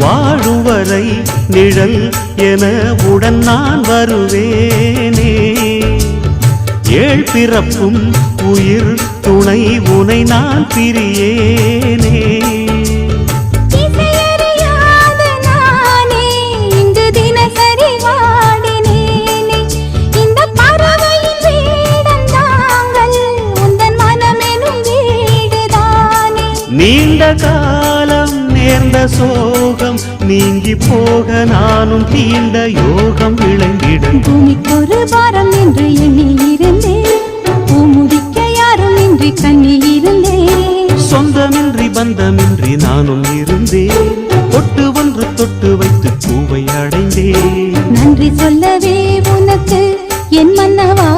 வாழுவரை நிழல் என உடன் நான் வருவேனே. ஏழ் பிறப்பும் உயிர் துணை உனை நான் பிரியேனே. நீண்ட காலம் நேர்ந்த சோகம் நீங்கி போக நானும் தீண்ட யோகம் விளங்கிடும். பூமிக்கொரு பாரம் என்று எண்ணி இருந்தேன், பூமுடிக்க யாரும் இன்றி கண்ணி இருந்தேன். சொந்தமின்றி பந்தமின்றி நானும் இருந்தேன், தொட்டு ஒன்று தொட்டு வைத்து பூவை அடைந்தேன். நன்றி சொல்லவே உனக்கு என் மன்னவா